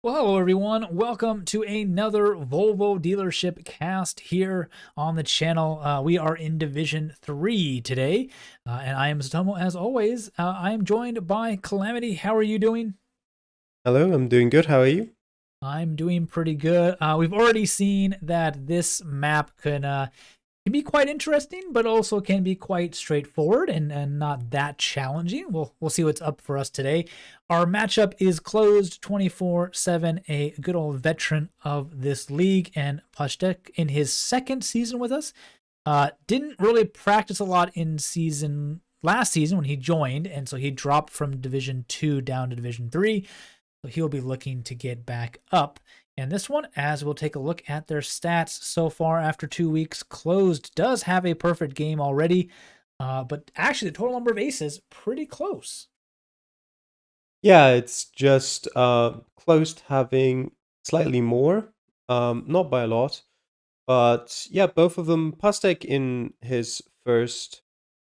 Well, hello everyone. Welcome to another Volvo dealership cast here on the channel. We are in Division 3 today, and I am Satomo as always. I am joined by Calamity. How are you doing? Hello, I'm doing good. How are you? I'm doing pretty good. We've already seen that this map can be quite interesting, but also can be quite straightforward and not that challenging. We'll see what's up for us today. Our matchup is Closed247, a good old veteran of this league, and Pastek in his second season with us. Didn't really practice a lot in last season when he joined, and so he dropped from Division 2 down to Division 3. So he'll be looking to get back up. And this one, as we'll take a look at their stats so far after 2 weeks, Closed does have a perfect game already, but actually the total number of aces, pretty close. Yeah, it's just close to having slightly more, not by a lot, but yeah, both of them. Pastek in his first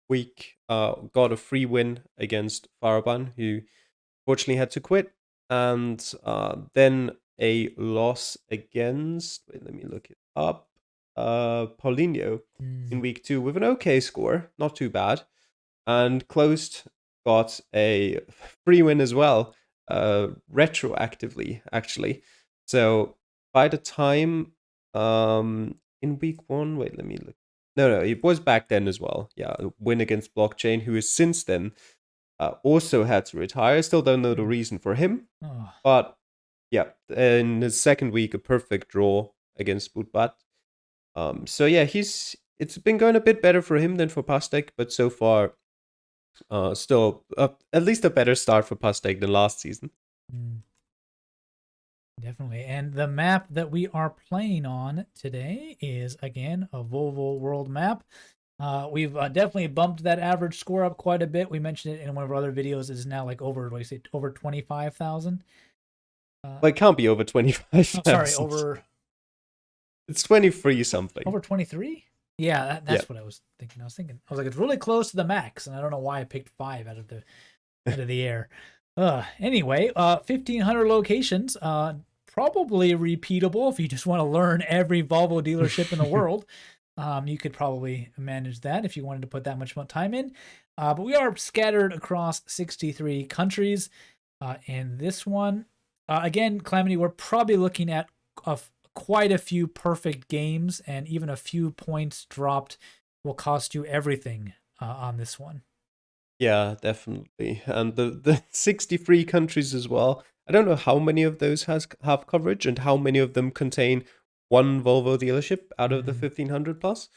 week got a free win against Faraban, who fortunately had to quit, and then a loss against. Wait, let me look it up. Paulinho in week 2 with an okay score, not too bad. And Closed got a free win as well, retroactively, actually. So by the time in week 1, wait, let me look. No, it was back then as well. Yeah, a win against Blockchain, who has since then also had to retire. I still don't know the reason for him, Oh. but yeah, in his second week, a perfect draw against Bootbat. So yeah, it's been going a bit better for him than for Pastek, but so far still, at least a better start for Pastek than last season. Definitely. And the map that we are playing on today is, again, a Volvo World map. We've definitely bumped that average score up quite a bit. We mentioned it in one of our other videos. It's now like over, what do you say, over 25,000? Well, it can't be over Oh, sorry, 25,000. over It's 23 something. 23? Yeah, Yeah. that's what I was thinking. I was like, it's really close to the max, and I don't know why I picked 5 out of the air. Anyway, 1,500 locations. Probably repeatable if you just want to learn every Volvo dealership in the world. You could probably manage that if you wanted to put that much time in. But we are scattered across 63 countries. And this one, again, Calamity, we're probably looking at quite a few perfect games, and even a few points dropped will cost you everything on this one. Yeah, definitely. And the 63 countries as well. I don't know how many of those have coverage and how many of them contain one Volvo dealership out of the 1,500 plus.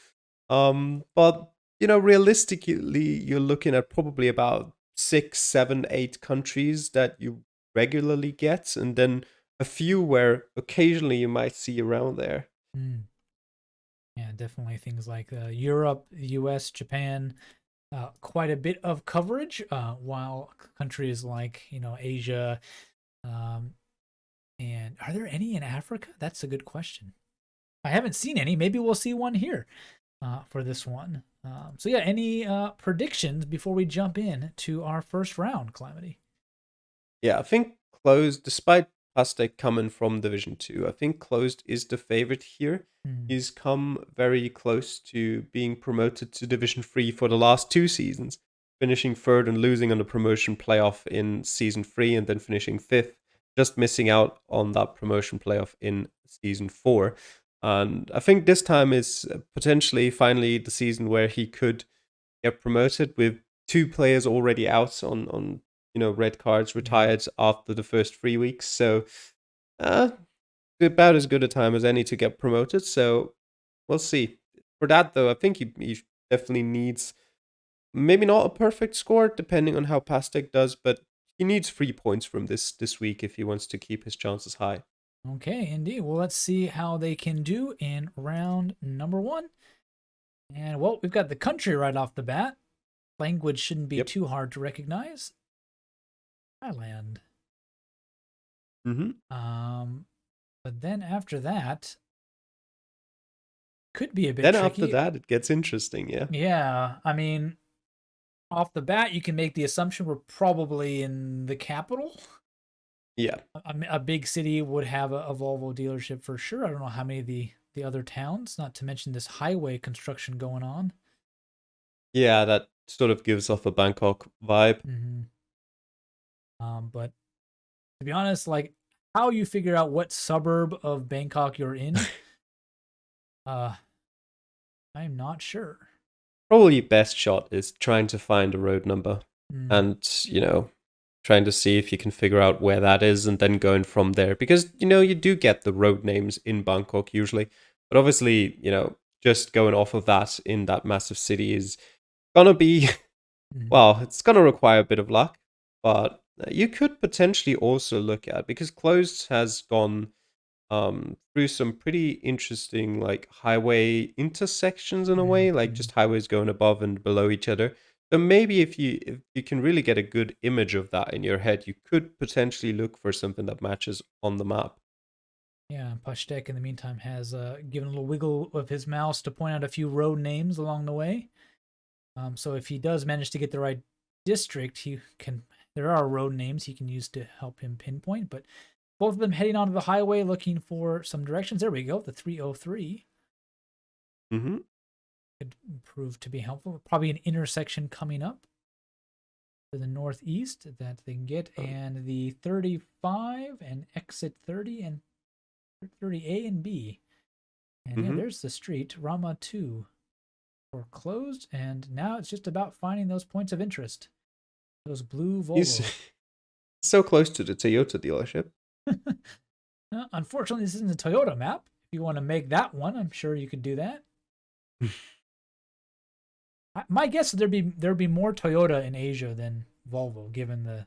But realistically, you're looking at probably about 6, 7, 8 countries that you regularly get, and then a few where occasionally you might see around there. Yeah, definitely things like Europe, US, Japan, quite a bit of coverage, while countries like, Asia, and are there any in Africa? That's a good question. I haven't seen any. Maybe we'll see one here for this one. So yeah, any predictions before we jump in to our first round, Calamity? Yeah, I think Closed, despite Pastek coming from Division 2, I think Closed is the favorite here. He's come very close to being promoted to Division 3 for the last 2 seasons, finishing third and losing on the promotion playoff in Season 3 and then finishing fifth, just missing out on that promotion playoff in Season 4. And I think this time is potentially finally the season where he could get promoted with 2 players already out on red cards, retired after the first 3 weeks. So uh, about as good a time as any to get promoted. So we'll see. For that though, I think he definitely needs maybe not a perfect score, depending on how Pastek does, but he needs 3 points from this week if he wants to keep his chances high. Okay, indeed. Well, let's see how they can do in round number 1. And well, we've got the country right off the bat. Language shouldn't be Yep. too hard to recognize. Thailand. Mm-hmm. But then after that, could be a bit Then after tricky. that, it gets interesting. Yeah. Yeah, I mean, off the bat, you can make the assumption we're probably in the capital. Yeah. A big city would have a Volvo dealership for sure. I don't know how many of the other towns, not to mention this highway construction going on. Yeah, that sort of gives off a Bangkok vibe. But to be honest, like how you figure out what suburb of Bangkok you're in, I'm not sure. Probably best shot is trying to find a road number and, trying to see if you can figure out where that is and then going from there. Because, you do get the road names in Bangkok usually. But obviously, just going off of that in that massive city is gonna be, well, it's gonna require a bit of luck. But you could potentially also look at, because Closed has gone through some pretty interesting like highway intersections in a way, like just highways going above and below each other. So maybe if you can really get a good image of that in your head, you could potentially look for something that matches on the map. Yeah, Pashtek in the meantime has given a little wiggle of his mouse to point out a few road names along the way. So if he does manage to get the right district, he can. There are road names he can use to help him pinpoint, but both of them heading onto the highway looking for some directions. There we go, the 303. Mm-hmm. Could prove to be helpful. Probably an intersection coming up to the northeast that they can get, and the 35 and exit 30 and 30A and B. And yeah, there's the street, Rama 2. Foreclosed, and now it's just about finding those points of interest. Those blue Volvos. He's so close to the Toyota dealership. Unfortunately, this isn't a Toyota map. If you want to make that one, I'm sure you could do that. My guess is there'd be more Toyota in Asia than Volvo, given the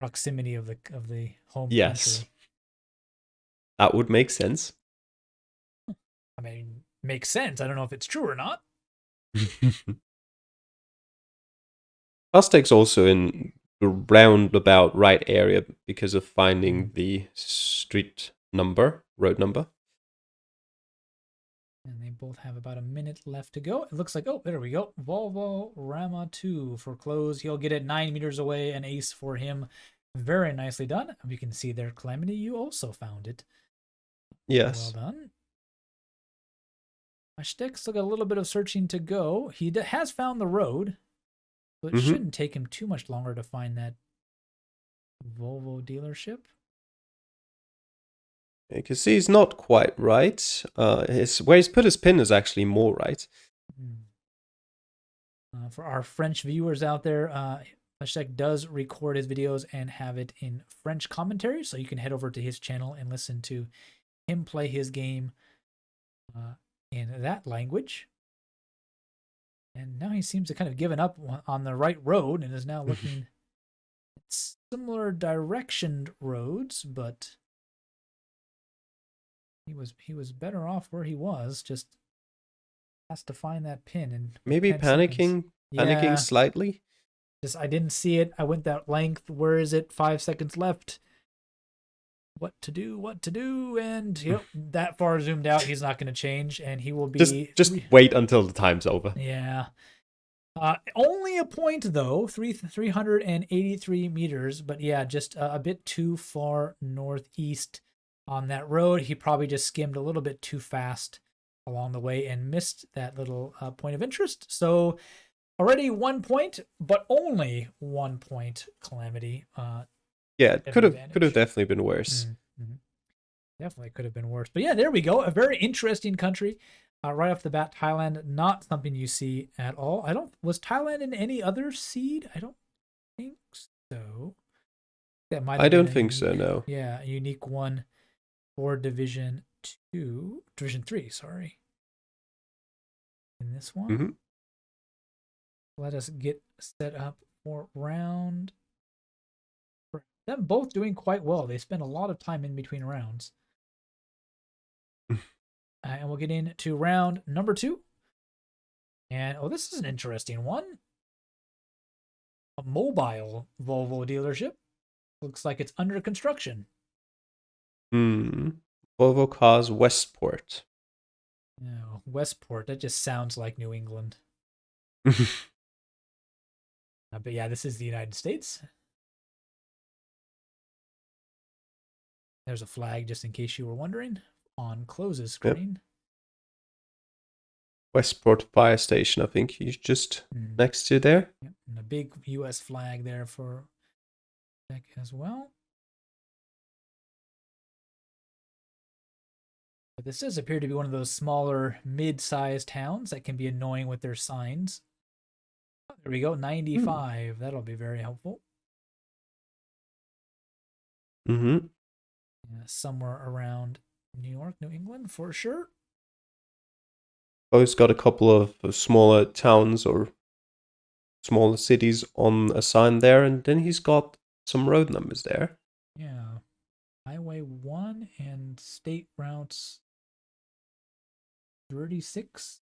proximity of the home country. That would make sense. I mean, makes sense. I don't know if it's true or not. Aztec's also in the roundabout right area because of finding the road number. And they both have about a minute left to go. It looks like, oh, there we go. Volvo Rama 2 for close. He'll get it 9 meters away. An ace for him. Very nicely done. You can see there, Calamity, you also found it. Yes. Well done. Ashtek still got a little bit of searching to go. He has found the road, so it shouldn't take him too much longer to find that Volvo dealership. You can see he's not quite right. Where he's put his pin is actually more right. For our French viewers out there, Ashtek does record his videos and have it in French commentary, so you can head over to his channel and listen to him play his game in that language. And now he seems to kind of given up on the right road and is now looking at similar directioned roads, but he was better off where he was. Just has to find that pin and maybe panicking slightly. Just I didn't see it. I went that length. Where is it? 5 seconds left. What to do, and that far zoomed out, he's not going to change, and he will be just wait until the time's over. Yeah. Only a point though, 383 meters, but yeah, just a bit too far northeast on that road. He probably just skimmed a little bit too fast along the way and missed that little point of interest. So already 1 point, but only 1 point, Calamity. Yeah, it could have definitely been worse. Definitely could have been worse. But yeah, there we go. A very interesting country. Right off the bat, Thailand, not something you see at all. Was Thailand in any other seed? I don't think so. I don't think so, no. Yeah, a unique one for Division 3, sorry. In this one. Let us get set up for round. Them both doing quite well. They spend a lot of time in between rounds. And we'll get into round number 2. And, this is an interesting one. A mobile Volvo dealership. Looks like it's under construction. Volvo Cars Westport. No, Westport. That just sounds like New England. But yeah, this is the United States. There's a flag, just in case you were wondering, on Close's screen. Yep. Westport Fire Station, I think he's just next to there. Yep. And a big U.S. flag there for Deck as well. But this does appear to be one of those smaller, mid-sized towns that can be annoying with their signs. Oh, there we go, 95. That'll be very helpful. Yeah, somewhere around New York, New England, for sure. Oh, he's got a couple of smaller towns or smaller cities on a sign there, and then he's got some road numbers there. Yeah. Highway 1 and state routes 36.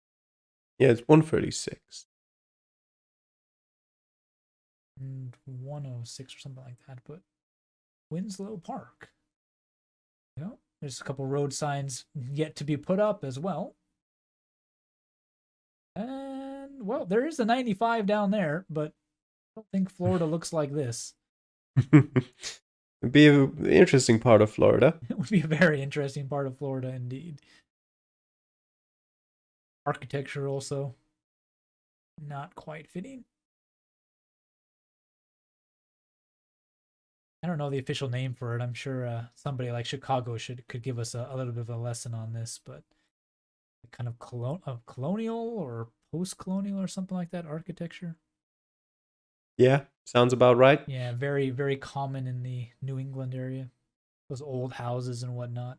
Yeah, it's 136. And 106 or something like that, but Winslow Park. You know, there's a couple road signs yet to be put up as well. And, well, there is a 95 down there, but I don't think Florida looks like this. It'd be an interesting part of Florida. It would be a very interesting part of Florida indeed. Architecture also not quite fitting. I don't know the official name for it. I'm sure somebody like Chicago could give us a little bit of a lesson on this, but kind of colonial or post-colonial or something like that architecture. Yeah, sounds about right. Yeah, very, very common in the New England area. Those old houses and whatnot.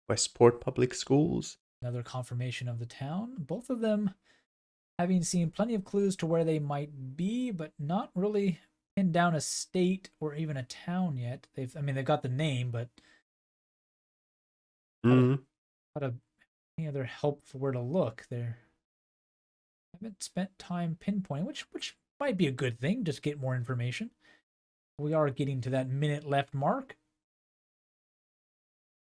Westport Public Schools. Another confirmation of the town. Both of them having seen plenty of clues to where they might be, but not really pinned down a state or even a town yet. They've got the name, but any other help for where to look there? Haven't spent time pinpointing, which might be a good thing. Just get more information. We are getting to that minute left mark.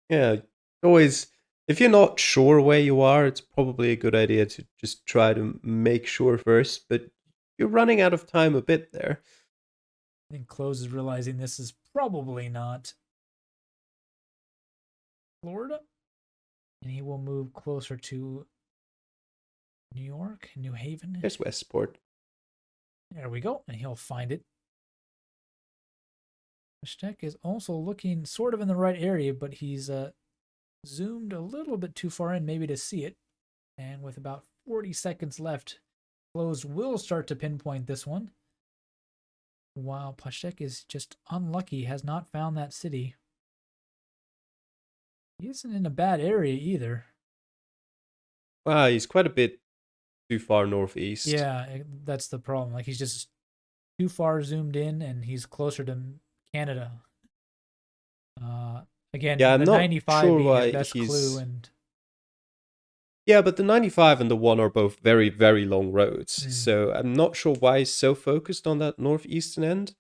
Yeah, always. If you're not sure where you are, it's probably a good idea to just try to make sure first, but you're running out of time a bit there. I think Close is realizing this is probably not Florida, and he will move closer to New York, New Haven. There's Westport. There we go, and he'll find it. Pastek is also looking sort of in the right area, but he's zoomed a little bit too far in maybe to see it. And with about 40 seconds left, Close will start to pinpoint this one. While Pastek is just unlucky, has not found that city. He isn't in a bad area either. Wow, he's quite a bit too far northeast. Yeah, that's the problem. Like, he's just too far zoomed in, and he's closer to Canada. Again, yeah, the I'm not 95 sure being why his best clue, and yeah, but the 95 and the 1 are both very, very long roads. So I'm not sure why he's so focused on that northeastern end.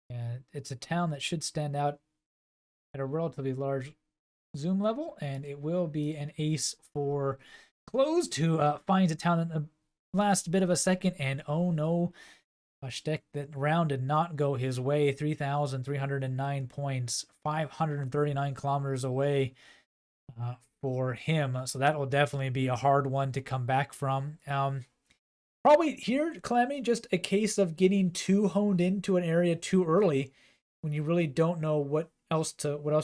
Yeah, it's a town that should stand out at a relatively large zoom level, and it will be an ace for Closed, who finds a town in the last bit of a second, and oh no, Pastek, that round did not go his way. 3,309 points, 539 kilometers away for him. So that will definitely be a hard one to come back from. Probably here, Calamity, just a case of getting too honed into an area too early when you really don't know what else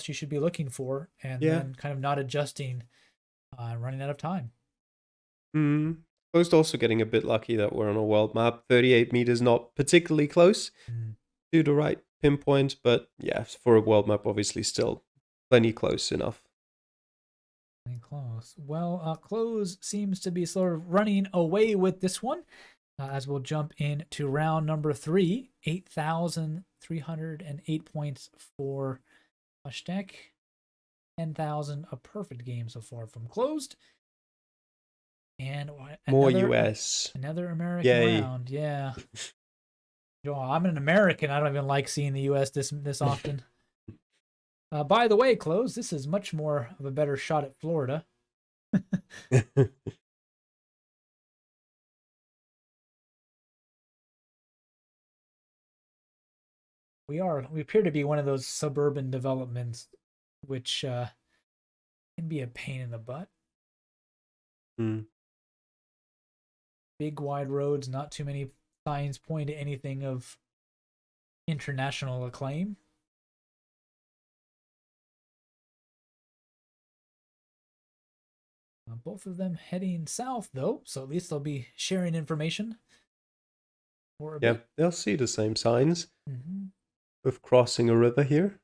you should be looking for, and then kind of not adjusting, running out of time. Closed also getting a bit lucky that we're on a world map. 38 meters, not particularly close to the right pinpoint, but yeah, for a world map, obviously still plenty close enough. Close. Well, Close seems to be sort of running away with this one, as we'll jump into round number 3. 8,308 points for Pastek. 10,000, a perfect game so far from Closed. And more US. Another American round. Yeah. I'm an American. I don't even like seeing the US this often. By the way, Close, this is much more of a better shot at Florida. We appear to be one of those suburban developments, which can be a pain in the butt. Big wide roads, not too many signs point to anything of international acclaim. Both of them heading south, though, so at least they'll be sharing information for a bit. They'll see the same signs with crossing a river here.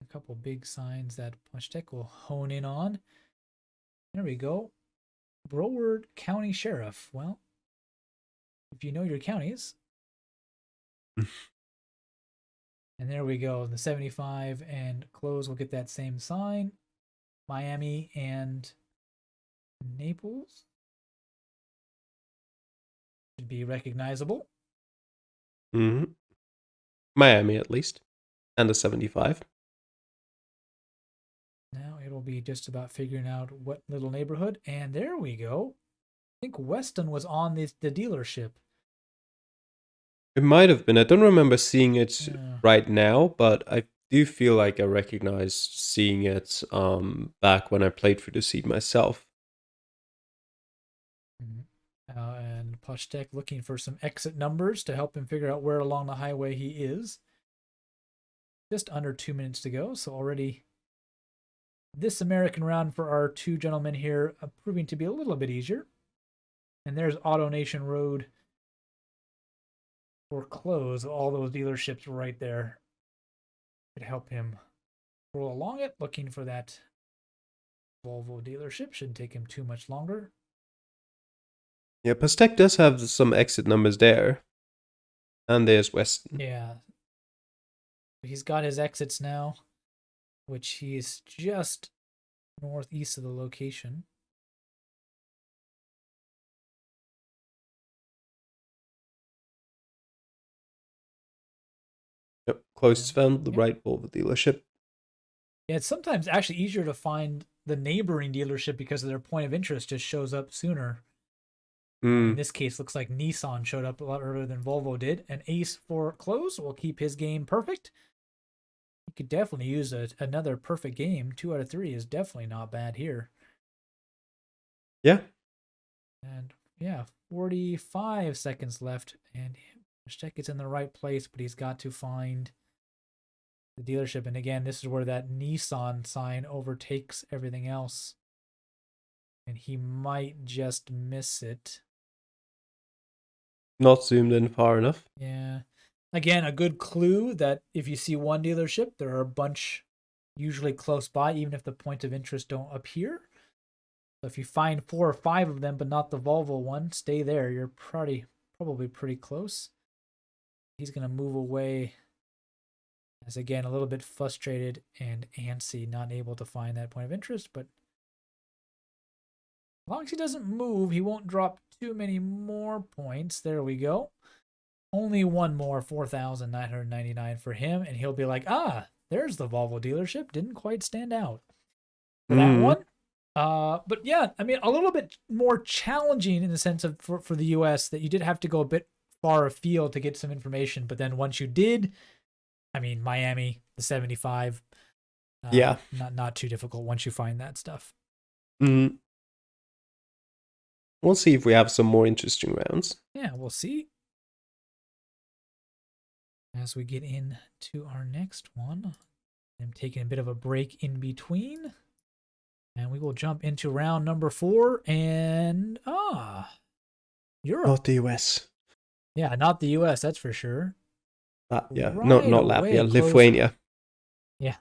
A couple big signs that PastequeHachée will hone in on. There we go. Broward County Sheriff. Well, if you know your counties. And there we go. The 75 and Closed will get that same sign. Miami and Naples should be recognizable. Miami, at least. And the 75. Now it'll be just about figuring out what little neighborhood. And there we go. I think Weston was on the dealership. It might have been. I don't remember seeing it right now, but I do feel like I recognized seeing it back when I played through the seed myself. And PastequeHachée looking for some exit numbers to help him figure out where along the highway he is. Just under 2 minutes to go, so already this American round for our two gentlemen here proving to be a little bit easier. And there's AutoNation Road for Closed. All those dealerships right there could help him roll along it. Looking for that Volvo dealership. Shouldn't take him too much longer. Yeah, PastequeHachée does have some exit numbers there. And there's Weston. Yeah. He's got his exits now, which he is just northeast of the location. Yep, Closed found the right Volvo dealership. Yeah, it's sometimes actually easier to find the neighboring dealership because of their point of interest just shows up sooner. In this case, looks like Nissan showed up a lot earlier than Volvo did. An ace for Closed will keep his game perfect. He could definitely use another perfect game. 2 out of 3 is definitely not bad here. Yeah. And yeah, 45 seconds left. And PastequeHachée is in the right place, but he's got to find the dealership. And again, this is where that Nissan sign overtakes everything else. And he might just miss it. Not zoomed in far enough. Yeah. Again, a good clue that if you see one dealership, there are a bunch usually close by, even if the points of interest don't appear. So if you find 4 or 5 of them, but not the Volvo one, stay there. You're probably pretty close. He's going to move away as, again, a little bit frustrated and antsy, not able to find that point of interest. But as long as he doesn't move, he won't drop too many more points. There we go. Only one more, 4,999 for him, and he'll be like, there's the Volvo dealership. Didn't quite stand out for that one. But yeah, I mean, a little bit more challenging in the sense of for the US that you did have to go a bit far afield to get some information. But then once you did, I mean, Miami, the 75, yeah, not too difficult once you find that stuff. We'll see if we have some more interesting rounds. Yeah, we'll see. As we get into our next one, I'm taking a bit of a break in between. And we will jump into round number 4. And, Europe. Not the US. Yeah, not the US, that's for sure. Yeah, right not Latvia, close. Lithuania. Yeah.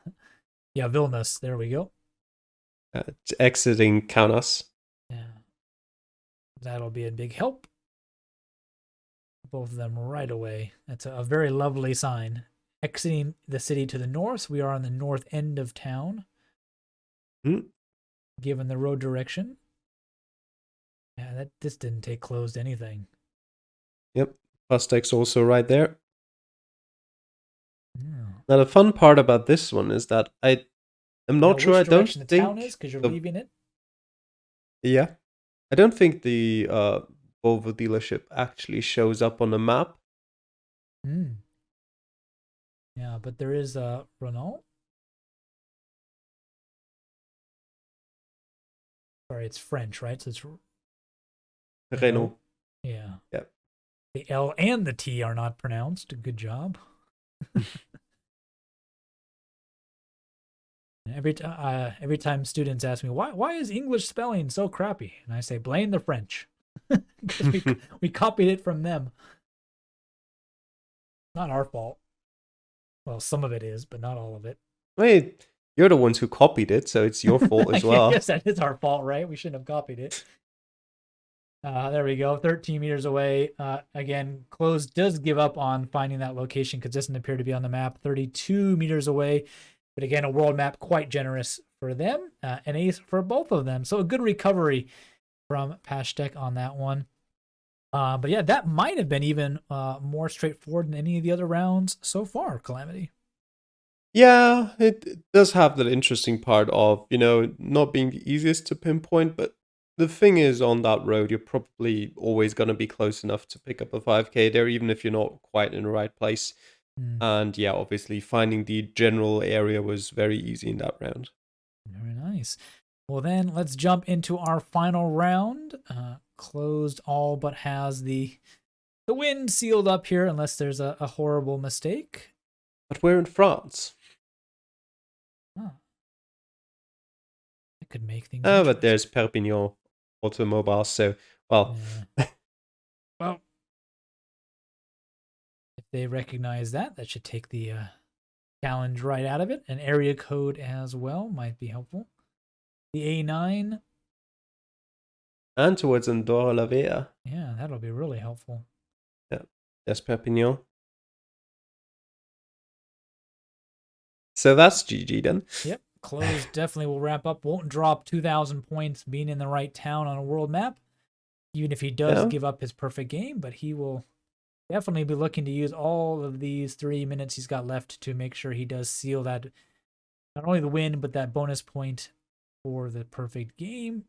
Yeah, Vilnius. There we go. Exiting Kaunas. Yeah. That'll be a big help. Both of them right away. That's a very lovely sign. Exiting the city to the north. We are on the north end of town. Given the road direction. Yeah, this didn't take Closed anything. Yep. PastequeHachee's also right there. Yeah. Now the fun part about this one is that I'm not sure. I don't think the town is because you're leaving it. Yeah, I don't think the Volvo dealership actually shows up on the map. Hmm. Yeah, but there is Renault. Sorry, it's French, right? So it's Renault. Renault. Yeah. Yep. The L and the T are not pronounced. Good job. Every time students ask me why is English spelling so crappy, and I say blame the French because we copied it from them. Not our fault. Well, some of it is, but not all of it. Wait, you're the ones who copied it, so it's your fault as I well. guess that is our fault, right? We shouldn't have copied it. There we go. 13 meters away. Again, Closed does give up on finding that location because it doesn't appear to be on the map. 32 meters away. But again, a world map quite generous for them. An ace for both of them. So a good recovery from Pastek on that one. But yeah, that might have been even more straightforward than any of the other rounds so far, Calamity. Yeah, it does have that interesting part of, not being the easiest to pinpoint, but the thing is, on that road, you're probably always going to be close enough to pick up a 5K there, even if you're not quite in the right place. And yeah, obviously, finding the general area was very easy in that round. Very nice. Well, then let's jump into our final round. Closed all but has the win sealed up here, unless there's a horrible mistake. But we're in France. Huh. That could make things Oh, but there's Perpignan Automobile, so, well. Yeah. Well, if they recognize that, that should take the challenge right out of it. An area code as well might be helpful. The A9. And towards Andorra-la-Vella. Yeah, that'll be really helpful. Yeah, there's Perpignan. So that's GG then. Yep. Closed definitely will wrap up. Won't drop 2,000 points being in the right town on a world map, even if he does give up his perfect game, but he will definitely be looking to use all of these 3 minutes he's got left to make sure he does seal that, not only the win, but that bonus point for the perfect game.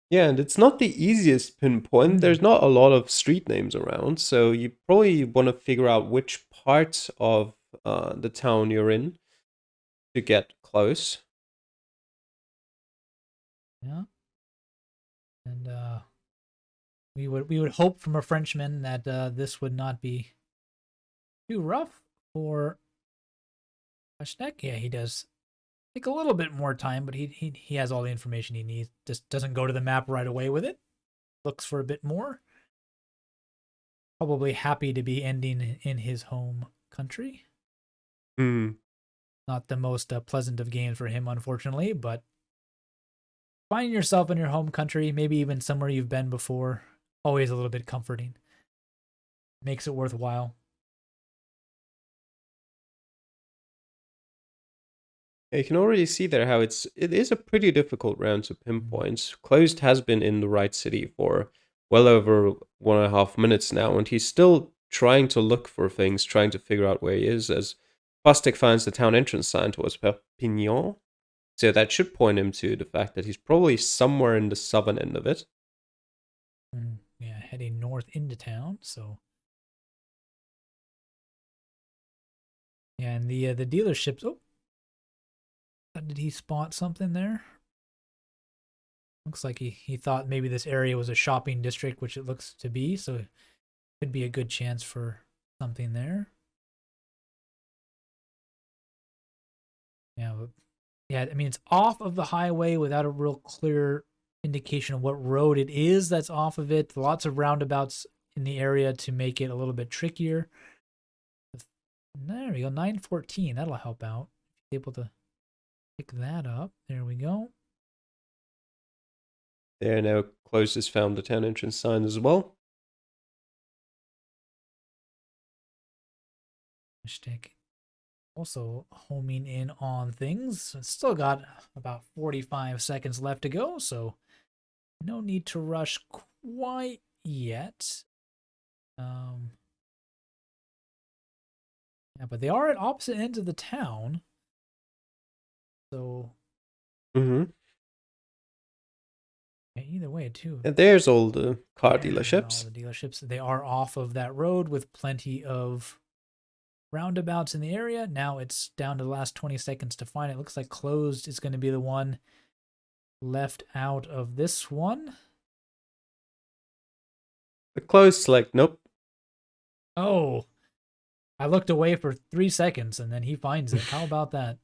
Yeah, and it's not the easiest pinpoint. There's not a lot of street names around, so you probably want to figure out which part of the town you're in to get close. Yeah. And we would hope from a Frenchman that this would not be too rough for Pastek. Yeah, he does take a little bit more time, but he has all the information he needs. Just doesn't go to the map right away with it. Looks for a bit more. Probably happy to be ending in his home country. Not the most pleasant of games for him, unfortunately, but finding yourself in your home country, maybe even somewhere you've been before, always a little bit comforting. Makes it worthwhile. You can already see there how it is a pretty difficult round to pinpoint. Closed has been in the right city for well over 1.5 minutes now, and he's still trying to look for things, trying to figure out where he is, as Pastek finds the town entrance sign towards Perpignan. So that should point him to the fact that he's probably somewhere in the southern end of it. Yeah, heading north into town, so. Yeah, and the dealerships. Oh, did he spot something there? Looks like he thought maybe this area was a shopping district, which it looks to be, so it could be a good chance for something there. Yeah, I mean, it's off of the highway without a real clear indication of what road it is that's off of it. Lots of roundabouts in the area to make it a little bit trickier. There we go, 914. That'll help out. Able to pick that up. There we go. There now, Closest found the town entrance sign as well. Stick. Also homing in on things. Still got about 45 seconds left to go, so no need to rush quite yet. Yeah, but they are at opposite ends of the town. So either way, too. And there's all the car dealerships. All the dealerships. They are off of that road with plenty of roundabouts in the area. Now it's down to the last 20 seconds to find it. Looks like Closed is going to be the one left out of this one. The Closed select, nope. Oh, I looked away for 3 seconds and then he finds it. How about that?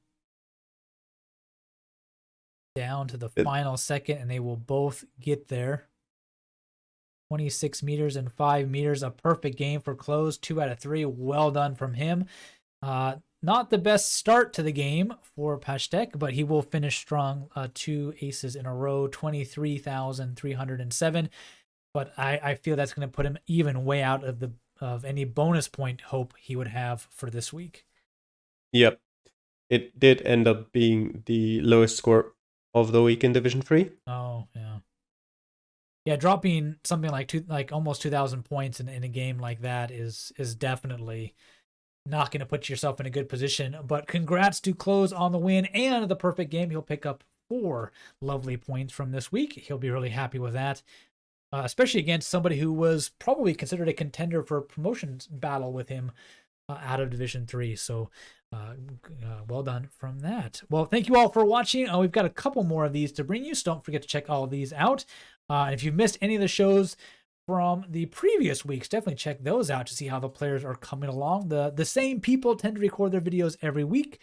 Down to the final second, and they will both get there. 26 meters and 5 meters, a perfect game for Closed. 2 out of 3. Well done from him. Not the best start to the game for PastequeHachée, but he will finish strong. 2 aces in a row, 23,307. But I feel that's going to put him even way out of any bonus point hope he would have for this week. Yep. It did end up being the lowest score of the week in Division 3. Oh, yeah. Yeah, dropping something like almost 2,000 points in a game like that is definitely not going to put yourself in a good position. But congrats to Close on the win and the perfect game. He'll pick up 4 lovely points from this week. He'll be really happy with that, especially against somebody who was probably considered a contender for a promotion battle with him out of Division 3. So well done from that. Well, thank you all for watching. We've got a couple more of these to bring you, so don't forget to check all of these out. And if you've missed any of the shows from the previous weeks, definitely check those out to see how the players are coming along. The same people tend to record their videos every week.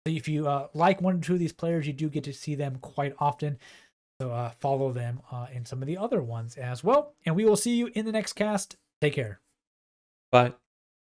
So if you like 1 or 2 of these players, you do get to see them quite often. So follow them in some of the other ones as well. And we will see you in the next cast. Take care. Bye.